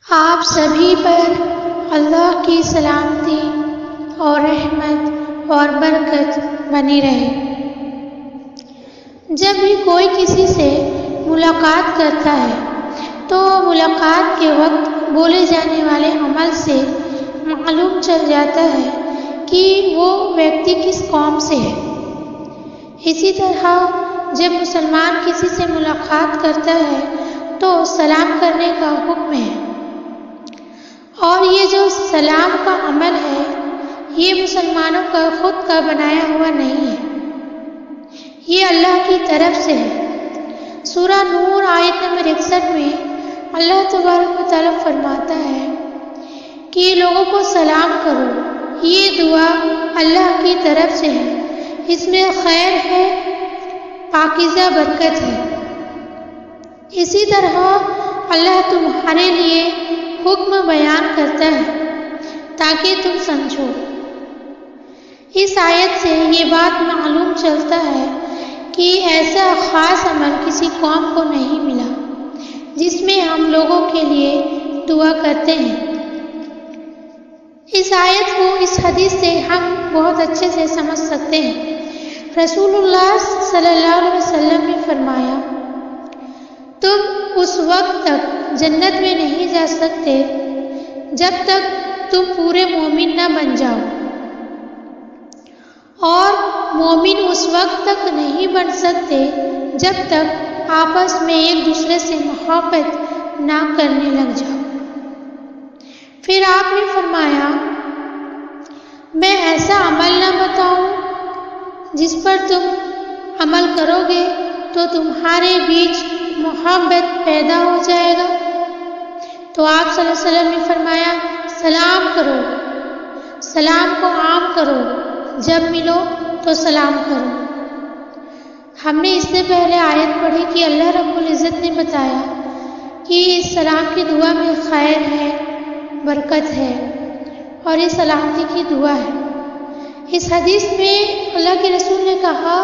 آپ سبھی پر اللہ کی سلامتی اور رحمت اور برکت بنی رہے۔ جب بھی کوئی کسی سے ملاقات کرتا ہے تو ملاقات کے وقت بولے جانے والے عمل سے معلوم چل جاتا ہے کہ وہ ویکتی کس قوم سے ہے۔ اسی طرح جب مسلمان کسی سے ملاقات کرتا ہے تو سلام کرنے کا حکم ہے، اور یہ جو سلام کا عمل ہے یہ مسلمانوں کا خود کا بنایا ہوا نہیں ہے، یہ اللہ کی طرف سے ہے۔ سورہ نور آیت نمبر 61 میں اللہ تبارک و تعالیٰ فرماتا ہے کہ لوگوں کو سلام کرو، یہ دعا اللہ کی طرف سے ہے، اس میں خیر ہے، پاکیزہ برکت ہے۔ اسی طرح اللہ تمہارے لیے حکم بیان کرتا ہے تاکہ تم سمجھو۔ اس آیت سے یہ بات معلوم چلتا ہے کہ ایسا خاص عمل کسی قوم کو نہیں ملا جس میں ہم لوگوں کے لیے دعا کرتے ہیں۔ اس آیت کو اس حدیث سے ہم بہت اچھے سے سمجھ سکتے ہیں۔ رسول اللہ صلی اللہ علیہ وسلم نے فرمایا، تم اس وقت تک جنت میں نہیں جا سکتے جب تک تم پورے مومن نہ بن جاؤ، اور مومن اس وقت تک نہیں بن سکتے جب تک آپس میں ایک دوسرے سے محبت نہ کرنے لگ جاؤ۔ پھر آپ نے فرمایا، میں ایسا عمل نہ بتاؤں جس پر تم عمل کرو گے تو تمہارے بیچ محبت پیدا ہو جائے گا؟ تو آپ صلی اللہ علیہ وسلم نے فرمایا، سلام کرو، سلام کو عام کرو، جب ملو تو سلام کرو۔ ہم نے اس سے پہلے آیت پڑھی کہ اللہ رب العزت نے بتایا کہ اس سلام کی دعا میں خیر ہے، برکت ہے، اور یہ سلامتی کی دعا ہے۔ اس حدیث میں اللہ کے رسول نے کہا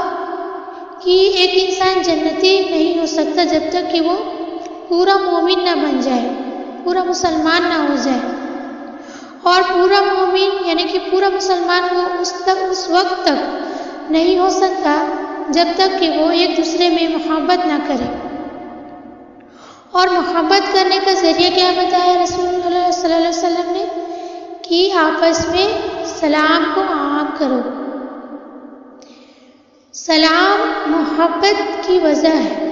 کہ ایک انسان جنتی نہیں ہو سکتا جب تک کہ وہ پورا مومن نہ بن جائے، پورا مسلمان نہ ہو جائے، اور پورا مومن یعنی کہ پورا مسلمان وہ اس وقت تک نہیں ہو سکتا جب تک کہ وہ ایک دوسرے میں محبت نہ کرے۔ اور محبت کرنے کا ذریعہ کیا بتایا رسول اللہ صلی اللہ علیہ وسلم نے؟ کہ آپس میں سلام کو عام کرو۔ سلام محبت کی وجہ ہے۔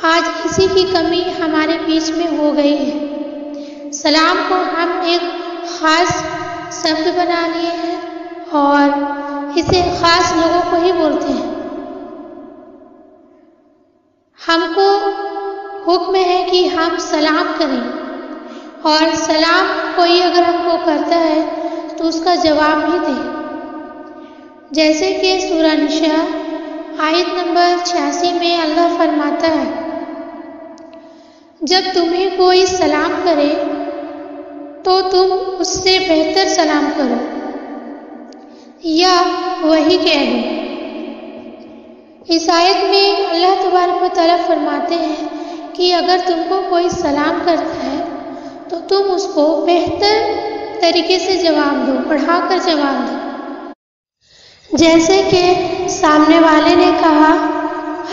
آج اسی کی کمی ہمارے بیچ میں ہو گئی ہے۔ سلام کو ہم ایک خاص شبد بنا لیے ہیں اور اسے خاص لوگوں کو ہی بولتے ہیں۔ ہم کو حکم ہے کہ ہم سلام کریں، اور سلام کوئی اگر ہم کو کرتا ہے تو اس کا جواب بھی دیں، جیسے کہ سورہ نساء آیت نمبر 86 میں اللہ فرماتا ہے، جب تمہیں کوئی سلام کرے تو تم اس سے بہتر سلام کرو یا وہی کہہ دو۔ اس آیت میں اللہ تبارک و تعالیٰ فرماتے ہیں کہ اگر تم کو کوئی سلام کرتا ہے تو تم اس کو بہتر طریقے سے جواب دو، بڑھا کر جواب دو۔ جیسے کہ سامنے والے نے کہا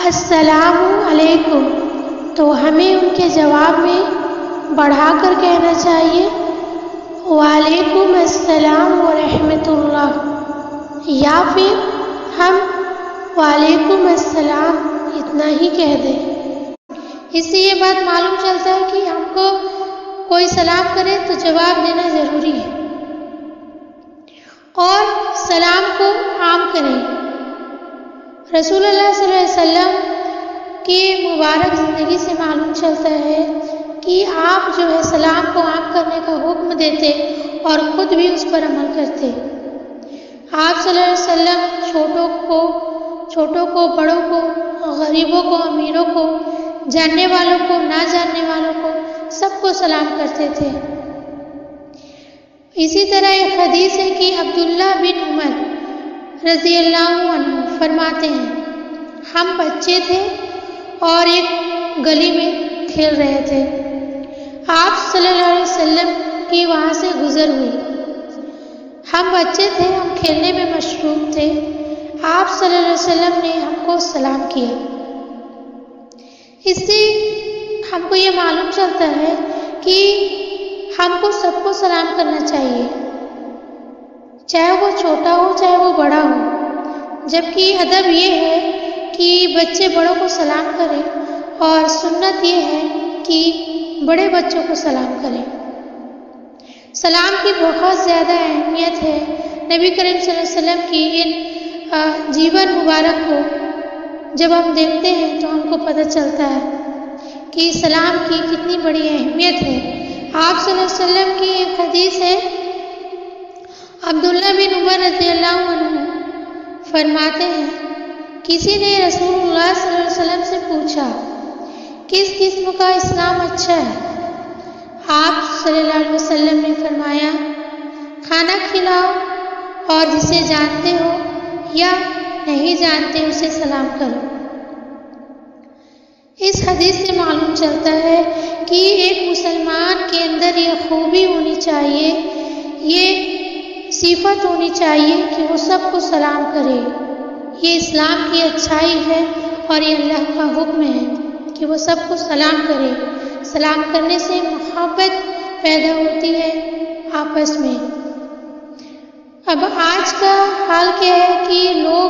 السلام علیکم، تو ہمیں ان کے جواب میں بڑھا کر کہنا چاہیے وعلیکم السلام ورحمۃ اللہ، یا پھر ہم وعلیکم السلام اتنا ہی کہہ دیں۔ اس سے یہ بات معلوم چلتا ہے کہ ہم کو کوئی سلام کرے تو جواب دینا ضروری ہے، اور سلام کو عام کریں۔ رسول اللہ صلی اللہ علیہ وسلم کی مبارک زندگی سے معلوم چلتا ہے کہ آپ جو ہے سلام کو عام کرنے کا حکم دیتے اور خود بھی اس پر عمل کرتے۔ آپ صلی اللہ علیہ وسلم چھوٹوں کو، بڑوں کو، غریبوں کو، امیروں کو، جاننے والوں کو، نہ جاننے والوں کو، سب کو سلام کرتے تھے۔ اسی طرح ایک حدیث ہے کہ عبداللہ بن عمر رضی اللہ عنہ فرماتے ہیں، ہم بچے تھے اور ایک گلی میں کھیل رہے تھے۔ آپ صلی اللہ علیہ وسلم کی وہاں سے گزر ہوئی۔ ہم بچے تھے، ہم کھیلنے میں مصروف تھے، آپ صلی اللہ علیہ وسلم نے ہم کو سلام کیا۔ اس سے ہم کو یہ معلوم چلتا ہے کہ ہم کو سب کو سلام کرنا چاہیے، چاہے وہ چھوٹا ہو چاہے وہ بڑا ہو، جبکہ ادب یہ ہے کہ بچے بڑوں کو سلام کریں اور سنت یہ ہے کہ بڑے بچوں کو سلام کریں۔ سلام کی بہت زیادہ اہمیت ہے۔ نبی کریم صلی اللہ علیہ وسلم کی ان جیون مبارک کو جب ہم دیکھتے ہیں تو ہم کو پتہ چلتا ہے کہ سلام کی کتنی بڑی اہمیت ہے۔ آپ صلی اللہ علیہ وسلم کی ایک حدیث ہے، عبداللہ بن عمر رضی اللہ عنہ فرماتے ہیں، کسی نے رسول اللہ صلی اللہ علیہ وسلم سے پوچھا کس قسم کا اسلام اچھا ہے؟ آپ صلی اللہ علیہ وسلم نے فرمایا، کھانا کھلاؤ اور جسے جانتے ہو یا نہیں جانتے اسے سلام کرو۔ اس حدیث سے معلوم چلتا ہے کہ ایک مسلمان کے اندر یہ خوبی ہونی چاہیے، یہ صفت ہونی چاہیے کہ وہ سب کو سلام کرے۔ یہ اسلام کی اچھائی ہے اور یہ اللہ کا حکم ہے کہ وہ سب کو سلام کرے۔ سلام کرنے سے محبت پیدا ہوتی ہے آپس میں۔ اب آج کا حال کیا ہے کہ لوگ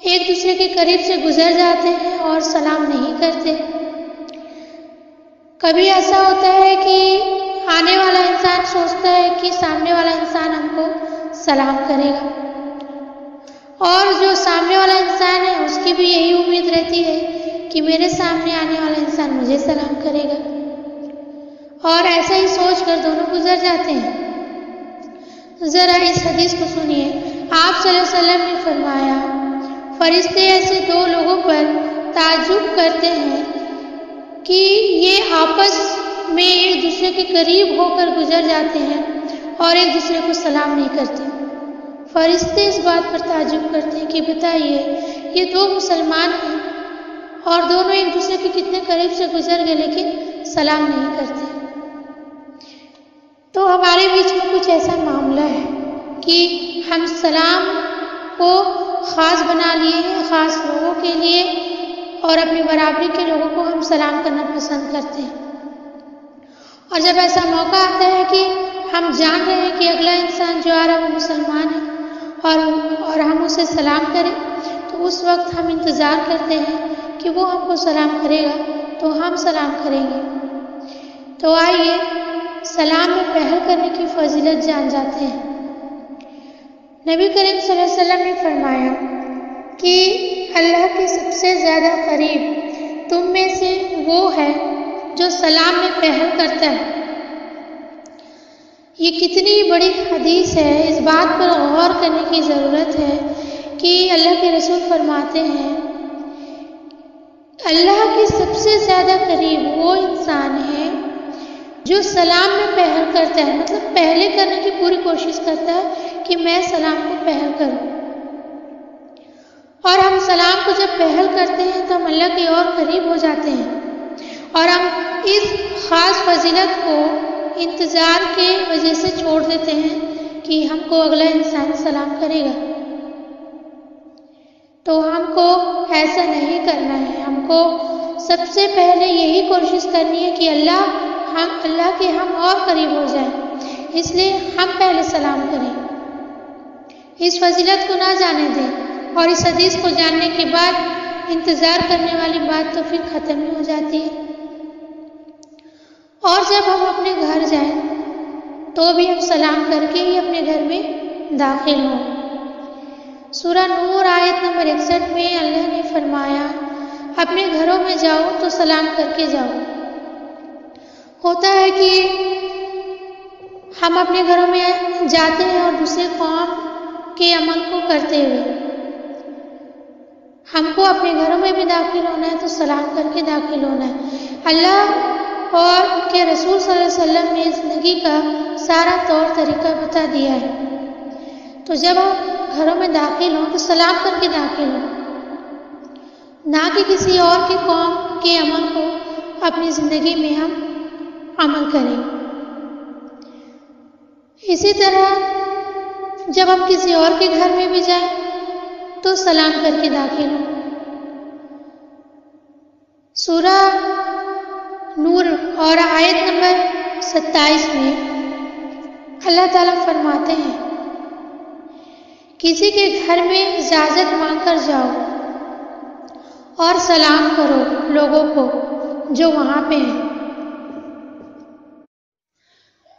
ایک دوسرے کے قریب سے گزر جاتے ہیں اور سلام نہیں کرتے۔ کبھی ایسا ہوتا ہے کہ آنے والا انسان سوچتا ہے کہ سامنے والا انسان ہم کو سلام کرے گا، اور جو سامنے والا انسان ہے اس کی بھی یہی امید رہتی ہے کہ میرے سامنے آنے والا انسان مجھے سلام کرے گا، اور ایسا ہی سوچ کر دونوں گزر جاتے ہیں۔ ذرا اس حدیث کو سنیے۔ آپ صلی اللہ علیہ وسلم نے فرمایا، فرشتے ایسے دو لوگوں پر تعجب کرتے ہیں کہ یہ آپس میں ایک دوسرے کے قریب ہو کر گزر جاتے ہیں اور ایک دوسرے کو سلام نہیں کرتے۔ فرشتے اس بات پر تعجب کرتے ہیں کہ بتائیے، یہ دو مسلمان ہیں اور دونوں ایک دوسرے کے کتنے قریب سے گزر گئے لیکن سلام نہیں کرتے۔ تو ہمارے بیچ میں کچھ ایسا معاملہ ہے کہ ہم سلام کو خاص بنا لیے ہیں، خاص لوگوں کے لیے، اور اپنی برابری کے لوگوں کو ہم سلام کرنا پسند کرتے ہیں۔ اور جب ایسا موقع آتا ہے کہ ہم جان رہے ہیں کہ اگلا انسان جو آ رہا ہے وہ مسلمان ہے اور ہم اسے سلام کریں، تو اس وقت ہم انتظار کرتے ہیں کہ وہ ہم کو سلام کرے گا تو ہم سلام کریں گے۔ تو آئیے سلام میں پہل کرنے کی فضیلت جان جاتے ہیں۔ نبی کریم صلی اللہ علیہ وسلم نے فرمایا کہ اللہ کے سب سے زیادہ قریب تم میں سے وہ ہے جو سلام میں پہل کرتا ہے۔ یہ کتنی بڑی حدیث ہے، اس بات پر غور کرنے کی ضرورت ہے کہ اللہ کے رسول فرماتے ہیں اللہ کے سب سے زیادہ قریب وہ انسان ہے جو سلام میں پہل کرتا ہے، مطلب پہلے کرنے کی پوری کوشش کرتا ہے کہ میں سلام کو پہل کروں۔ اور ہم سلام کو جب پہل کرتے ہیں تو ہم اللہ کے اور قریب ہو جاتے ہیں، اور ہم اس خاص فضیلت کو انتظار کے وجہ سے چھوڑ دیتے ہیں کہ ہم کو اگلا انسان سلام کرے گا۔ تو ہم کو ایسا نہیں کرنا ہے، ہم کو سب سے پہلے یہی کوشش کرنی ہے کہ اللہ کے ہم اور قریب ہو جائیں، اس لیے ہم پہلے سلام کریں۔ اس فضیلت کو نہ جانے دیں، اور اس حدیث کو جاننے کے بعد انتظار کرنے والی بات تو پھر ختم ہی ہو جاتی ہے۔ اور جب ہم اپنے گھر جائیں تو بھی ہم سلام کر کے ہی اپنے گھر میں داخل ہوں۔ سورہ نور آیت نمبر 61 میں اللہ نے فرمایا، اپنے گھروں میں جاؤ تو سلام کر کے جاؤ۔ ہوتا ہے کہ ہم اپنے گھروں میں جاتے ہیں اور دوسرے قوم کے عمل کو کرتے ہوئے ہم کو اپنے گھروں میں بھی داخل ہونا ہے تو سلام کر کے داخل ہونا ہے۔ اللہ اور ان کے رسول صلی اللہ علیہ وسلم نے زندگی کا سارا طور طریقہ بتا دیا ہے، تو جب ہم گھروں میں داخل ہوں تو سلام کر کے داخل ہوں، نہ کہ کسی اور کی قوم کے عمل کو اپنی زندگی میں ہم عمل کریں۔ اسی طرح جب ہم کسی اور کے گھر میں بھی جائیں تو سلام کر کے داخل ہوں۔ سورہ نور اور آیت نمبر 27 میں اللہ تعالیٰ فرماتے ہیں، کسی کے گھر میں اجازت مانگ کر جاؤ اور سلام کرو لوگوں کو جو وہاں پہ ہیں۔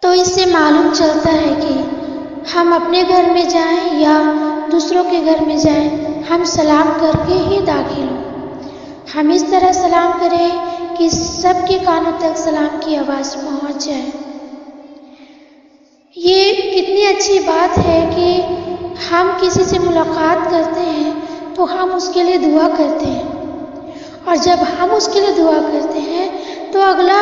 تو اس سے معلوم چلتا ہے کہ ہم اپنے گھر میں جائیں یا دوسروں کے گھر میں جائیں، ہم سلام کر کے ہی داخل ہوں۔ ہم اس طرح سلام کریں کہ سب کے کانوں تک سلام کی آواز پہنچ جائے۔ یہ کتنی اچھی بات ہے کہ ہم کسی سے ملاقات کرتے ہیں تو ہم اس کے لیے دعا کرتے ہیں، اور جب ہم اس کے لیے دعا کرتے ہیں تو اگلا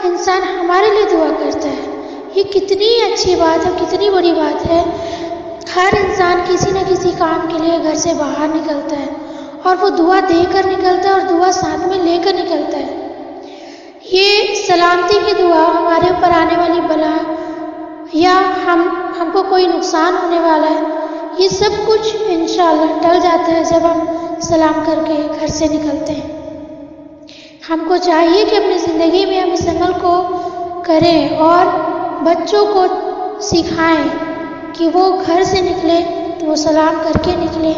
انسان ہمارے لیے دعا کرتا ہے۔ یہ کتنی اچھی بات ہے، کتنی بڑی بات ہے۔ ہر انسان کسی نہ کسی کام کے لیے گھر سے باہر نکلتا ہے اور وہ دعا دے کر نکلتا ہے اور دعا ساتھ میں لے کر نکلتا ہے۔ یہ سلامتی کی دعا ہمارے اوپر آنے والی بلا یا ہم کو کوئی نقصان ہونے والا ہے، یہ سب کچھ انشاءاللہ ٹل جاتا ہے جب ہم سلام کر کے گھر سے نکلتے ہیں۔ ہم کو چاہیے کہ اپنی زندگی میں ہم اس عمل کو کریں اور بچوں کو سکھائیں کہ وہ گھر سے نکلے تو وہ سلام کر کے نکلے،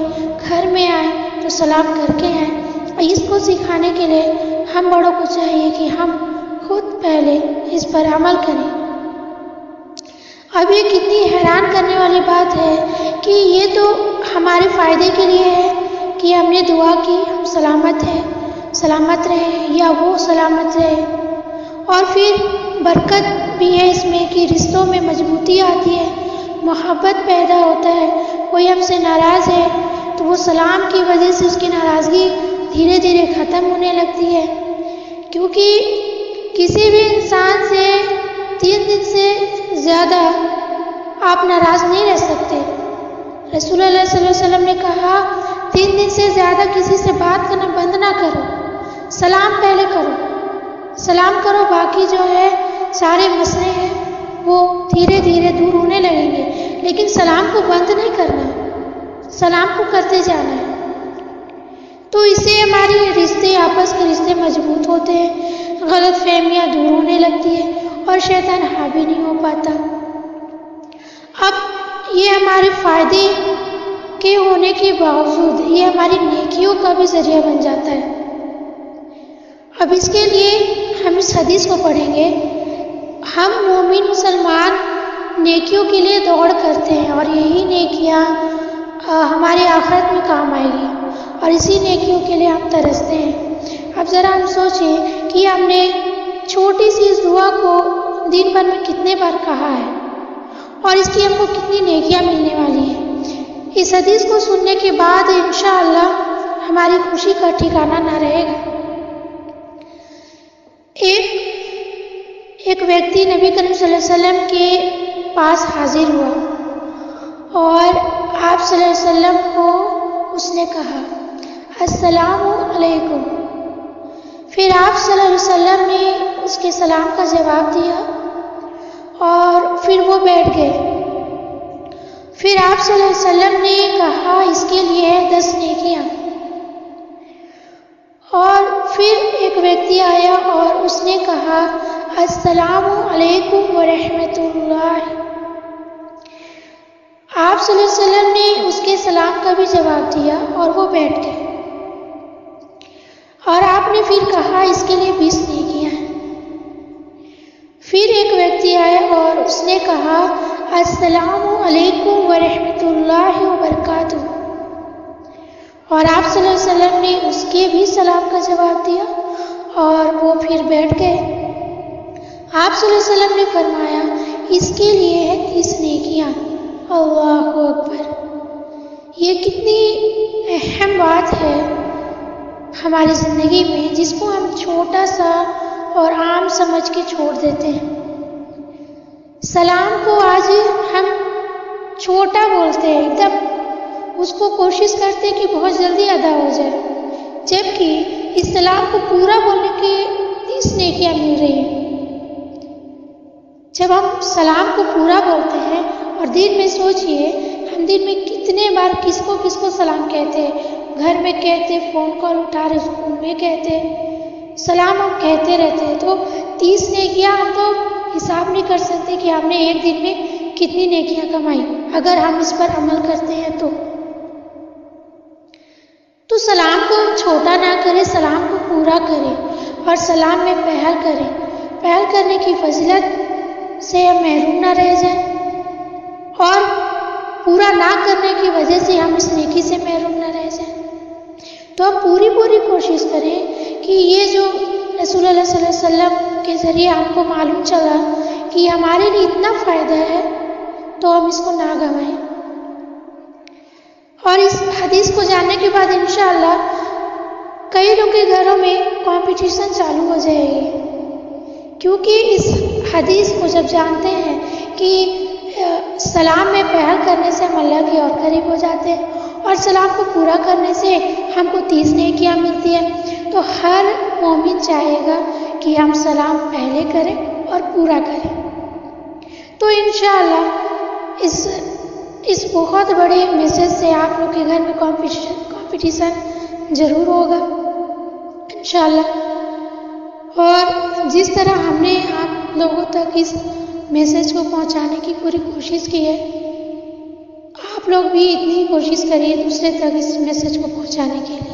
گھر میں آئیں تو سلام کر کے آئیں۔ اور اس کو سکھانے کے لیے ہم بڑوں کو چاہیے کہ ہم خود پہلے اس پر عمل کریں۔ اب یہ کتنی حیران کرنے والی بات ہے کہ یہ تو ہمارے فائدے کے لیے ہے کہ ہم نے دعا کی ہم سلامت رہیں یا وہ سلامت رہے، اور پھر برکت بھی ہے اس میں کہ رشتوں میں مضبوطی آتی ہے، محبت پیدا ہوتا ہے۔ کوئی ہم سے ناراض ہے تو وہ سلام کی وجہ سے اس کی ناراضگی دھیرے دھیرے ختم ہونے لگتی ہے، کیونکہ کسی بھی انسان سے 3 دن سے زیادہ آپ ناراض نہیں رہ سکتے۔ رسول اللہ صلی اللہ علیہ وسلم نے کہا 3 دن سے زیادہ کسی سے بات کرنا بند نہ کرو، سلام پہلے سلام کرو، باقی جو ہے سارے مسئلے ہیں وہ دھیرے دھیرے دور ہونے لگیں گے، لیکن سلام کو بند نہیں کرنا، سلام کو کرتے جانا ہے۔ تو اس سے ہماری رشتے، آپس کے رشتے مضبوط ہوتے ہیں، غلط فہمیاں دور ہونے لگتی ہیں اور شیطان حاوی نہیں ہو پاتا۔ اب یہ ہمارے فائدے کے ہونے کے باوجود یہ ہماری نیکیوں کا بھی ذریعہ بن جاتا ہے۔ اب اس کے لیے ہم اس حدیث کو پڑھیں گے، ہم مومن مسلمان نیکیوں کے لیے دوڑ کرتے ہیں اور یہی نیکیاں ہماری آخرت میں کام آئے گی، اور اسی نیکیوں کے لیے ہم ترستے ہیں۔ اب ذرا ہم سوچیں کہ ہم نے چھوٹی سی اس دعا کو دن بھر میں کتنے بار کہا ہے اور اس کی ہم کو کتنی نیکیاں ملنے والی ہیں۔ اس حدیث کو سننے کے بعد انشاءاللہ ہماری خوشی کا ٹھکانہ نہ رہے گا۔ ایک ویکتی نبی کریم صلی اللہ علیہ وسلم کے پاس حاضر ہوا اور آپ صلی اللہ علیہ وسلم کو اس نے کہا السلام علیکم۔ پھر آپ صلی اللہ علیہ وسلم نے اس کے سلام کا جواب دیا اور پھر وہ بیٹھ گئے۔ پھر آپ صلی اللہ علیہ وسلم نے کہا اس کے لیے 10 نیکیاں، اور پھر ایک ویکتی آیا اور اس نے کہا السلام علیکم ورحمۃ اللہ۔ آپ صلی اللہ علیہ وسلم نے اس کے سلام کا بھی جواب دیا اور وہ بیٹھ گئے، اور آپ نے پھر کہا اس کے لیے 20 نیکیاں ہیں۔ پھر ایک ویکتی آیا اور اس نے کہا السلام علیکم ورحمۃ اللہ وبرکاتہ، اور آپ صلی اللہ علیہ وسلم نے اس کے بھی سلام کا جواب دیا اور وہ پھر بیٹھ گئے۔ آپ صلی اللہ علیہ وسلم نے فرمایا اس کے لیے ہے 30 نیکیاں۔ اللہ اکبر! یہ کتنی اہم بات ہے ہماری زندگی میں، جس کو ہم چھوٹا سا اور عام سمجھ کے چھوڑ دیتے ہیں۔ سلام کو آج ہم چھوٹا بولتے ہیں، ایک دم اس کو کوشش کرتے ہیں کہ بہت جلدی ادا ہو جائے، جبکہ اس سلام کو پورا بولنے کی 30 نیکیاں مل رہی ہیں۔ جب ہم سلام کو پورا بولتے ہیں، اور دن میں سوچئے ہم دن میں کتنے بار کس کو سلام کہتے ہیں، گھر میں کہتے، فون کال اٹھا رہے، اسکول میں کہتے، سلام ہم کہتے رہتے ہیں، تو 30 نیکیاں ہم تو حساب نہیں کر سکتے کہ ہم نے ایک دن میں کتنی نیکیاں کمائی، اگر ہم اس پر عمل کرتے ہیں تو سلام کو چھوٹا نہ کریں، سلام کو پورا کریں اور سلام میں پہل کریں۔ پہل کرنے کی فضیلت سے ہم محروم نہ رہ جائیں، اور پورا نہ کرنے کی وجہ سے ہم اس نیکی سے محروم نہ رہ جائیں۔ تو ہم پوری کوشش کریں کہ یہ جو رسول اللہ صلی اللہ علیہ وسلم کے ذریعے ہم کو معلوم چلا کہ ہمارے لیے اتنا فائدہ ہے، تو ہم اس کو نہ گنوائیں۔ اور اس حدیث کو جاننے کے بعد انشاءاللہ کئی لوگوں کے گھروں میں کمپٹیشن چالو ہو جائے گی، کیونکہ اس حدیث کو جب جانتے ہیں کہ سلام میں پہل کرنے سے ہم اللہ کی اور قریب ہو جاتے ہیں، اور سلام کو پورا کرنے سے ہم کو 30 نیکیاں ملتی ہیں، تو ہر مومن چاہے گا کہ ہم سلام پہلے کریں اور پورا کریں۔ تو انشاءاللہ اس بہت بڑے میسج سے آپ لوگ کے گھر میں کمپٹیشن ضرور ہوگا انشاءاللہ۔ اور جس طرح ہم نے آپ لوگوں تک اس میسج کو پہنچانے کی پوری کوشش کی ہے، آپ لوگ بھی اتنی کوشش کریے دوسرے تک اس میسج کو پہنچانے کے لیے۔